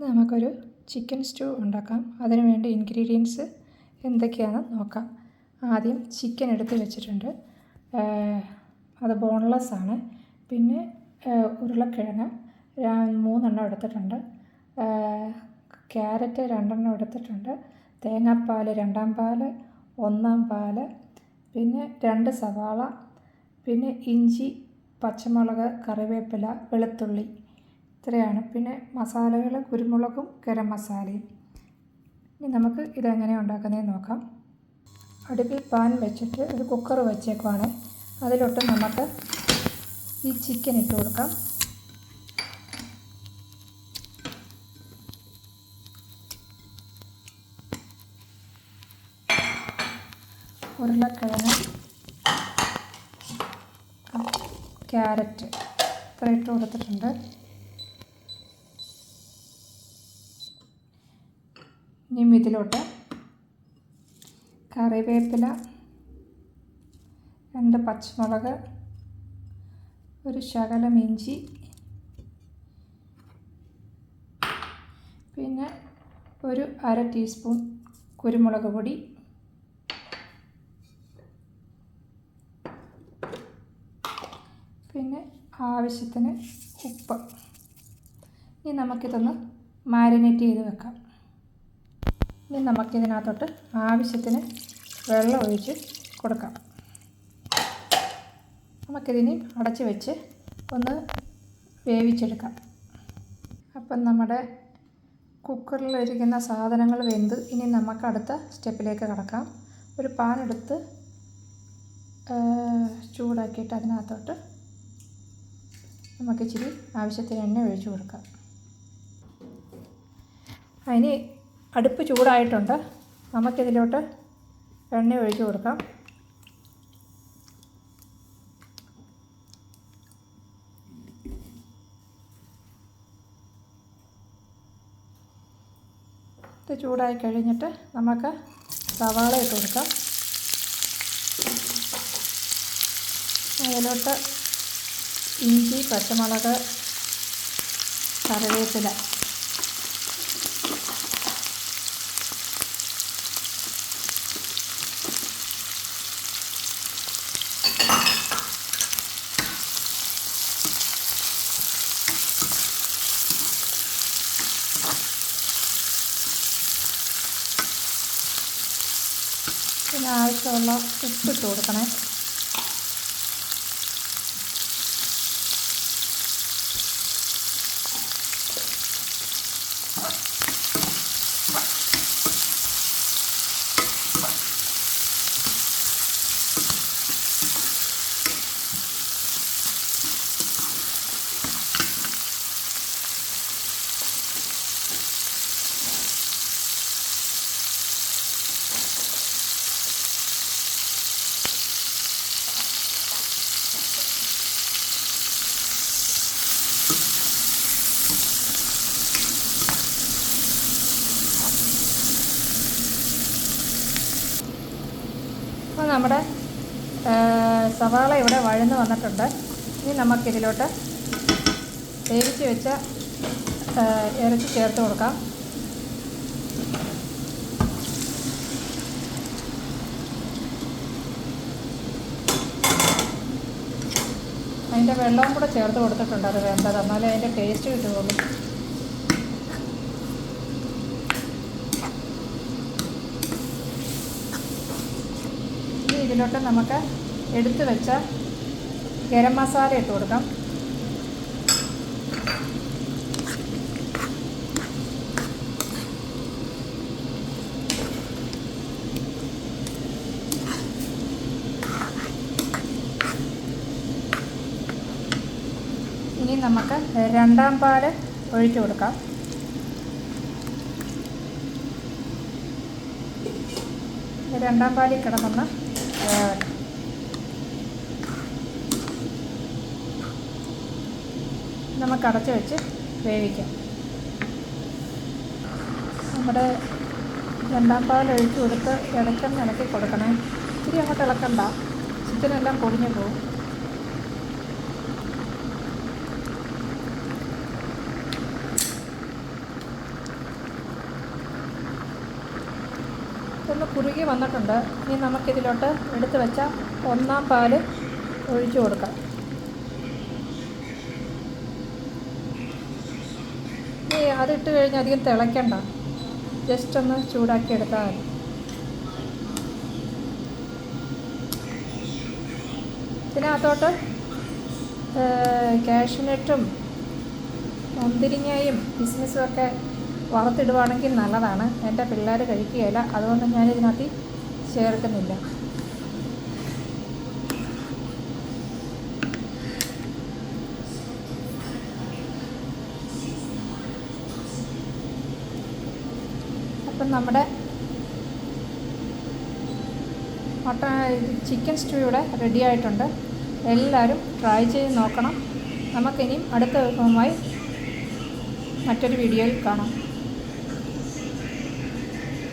നമുക്കൊരു chicken stew ഉണ്ടാക്കാം. അതിന് വേണ്ട ഇൻഗ്രീഡിയൻസ് എന്തൊക്കെയാണെന്ന് നോക്കാം. ആദ്യം ചിക്കൻ എടുത്ത് വെച്ചിട്ടുണ്ട്. അത് ബോൺലെസ് ആണ്. പിന്നെ ഉരുളക്കിഴങ്ങ് 3 എടുത്തിട്ടുണ്ട്. ക്യാരറ്റ് 2 എടുത്തിട്ടുണ്ട്. തേങ്ങാപ്പാൽ 2 പാൽ, 1 പാൽ, പിന്നെ 2 സവാള, പിന്നെ ഇഞ്ചി, പച്ചമുളക്, കറിവേപ്പില, വെളുത്തുള്ളി, ഇത്രയാണ്. പിന്നെ മസാലകൾ കുരുമുളകും ഗരം മസാലയും. ഇനി നമുക്ക് ഇതെങ്ങനെയാണ് ഉണ്ടാക്കുന്നതെന്ന് നോക്കാം. അടുപ്പിൽ പാൻ വെച്ചിട്ട് ഒരു കുക്കർ വെച്ചേക്കുവാണ്. അതിലോട്ട് നമുക്ക് ഈ ചിക്കൻ ഇട്ട് കൊടുക്കാം. ഉരുളക്കിഴങ്ങ്, ക്യാരറ്റ് ഇത്ര ഇട്ട് കൊടുത്തിട്ടുണ്ട്. ഇനി ഇതിലോട്ട് കറിവേപ്പില, 2 പച്ചമുളക്, ഒരു ശകലം ഇഞ്ചി, പിന്നെ ഒരു 1/2 ടീസ്പൂൺ കുരുമുളക് പൊടി, പിന്നെ ആവശ്യത്തിന് ഉപ്പ്. ഇനി നമുക്കിതൊന്ന് മാരിനേറ്റ് ചെയ്ത് വെക്കാം. ഇനി നമുക്കിതിനകത്തോട്ട് ആവശ്യത്തിന് വെള്ളം ഒഴിച്ച് കൊടുക്കാം. നമുക്കിതിനി അടച്ച് വെച്ച് ഒന്ന് വേവിച്ചെടുക്കാം. അപ്പം നമ്മുടെ കുക്കറിലിരിക്കുന്ന സാധനങ്ങൾ വെന്ത് ഇനി നമുക്ക് അടുത്ത സ്റ്റെപ്പിലേക്ക് കടക്കാം. ഒരു പാൻ എടുത്ത് ചൂടാക്കിയിട്ട് അതിനകത്തോട്ട് നമുക്കിച്ചിരി ആവശ്യത്തിന് എണ്ണ ഒഴിച്ച് കൊടുക്കാം. അതിന് അടുപ്പ് ചൂടായിട്ടുണ്ട്. നമുക്കിതിലോട്ട് എണ്ണ ഒഴിച്ച് കൊടുക്കാം. ഇത് ചൂടായി കഴിഞ്ഞിട്ട് നമുക്ക് സവാള ഇട്ട് കൊടുക്കാം. അതിലോട്ട് ഇഞ്ചി, പച്ചമുളക്, കറിവേപ്പില, പിന്നെ ആവശ്യമുള്ള ഉപ്പിട്ട് കൊടുക്കണേ. അപ്പോൾ നമ്മുടെ സവാള ഇവിടെ വഴന്ന് വന്നിട്ടുണ്ട്. ഇനി നമുക്കിതിലോട്ട് വേവിച്ച് വെച്ച ഇറച്ചി ചേർത്ത് കൊടുക്കാം. അതിൻ്റെ വെള്ളവും കൂടെ ചേർത്ത് കൊടുത്തിട്ടുണ്ട്. അത് വേണ്ടത് എന്നാലേ അതിൻ്റെ ടേസ്റ്റ് കിട്ടുകയുള്ളൂ. ഇതിലോട്ട് നമുക്ക് എടുത്ത് വെച്ച ഗരം മസാല ഇട്ട് കൊടുക്കാം. ഇനി നമുക്ക് 2 പാൽ ഒഴിച്ചു കൊടുക്കാം. രണ്ടാം പാലിൽ കിടന്നൊന്ന് നമുക്ക് അടച്ച് വെച്ച് വേവിക്കാം. നമ്മുടെ 2 പാൽ ഒഴിച്ച് കൊടുത്ത് ഇടയ്ക്കൊന്ന് ഇളക്കി കൊടുക്കണേ. ഇത്തിരി അങ്ങോട്ട് ഇളക്കണ്ട, ചിക്കനെല്ലാം പൊടിഞ്ഞു പോകും. ഇതൊന്ന് കുറുകി വന്നിട്ടുണ്ട്. ഇനി നമുക്കിതിലോട്ട് എടുത്ത് വെച്ച ഒന്നാം പാൽ ഒഴിച്ചു കൊടുക്കാം. ഇനി അതിട്ട് കഴിഞ്ഞ് അധികം തിളയ്ക്കണ്ട, ജസ്റ്റ് ഒന്ന് ചൂടാക്കി എടുത്താൽ മതി. ഇതിനകത്തോട്ട് കാഷ്യൂനട്ടും മുന്തിരിങ്ങയും കിസ്മിസും ഒക്കെ വറുത്തിടുവാണെങ്കിൽ നല്ലതാണ്. എൻ്റെ പിള്ളേർ കഴിക്കുകയില്ല, അതുകൊണ്ട് ഞാനിതിനകത്ത് ചേർക്കുന്നില്ല. അപ്പം നമ്മുടെ ചിക്കൻ സ്റ്റൂ ഇവിടെ റെഡി ആയിട്ടുണ്ട്. എല്ലാവരും ട്രൈ ചെയ്ത് നോക്കണം. നമുക്കിനിയും അടുത്ത വിഭവമായി മറ്റൊരു വീഡിയോയിൽ കാണാം.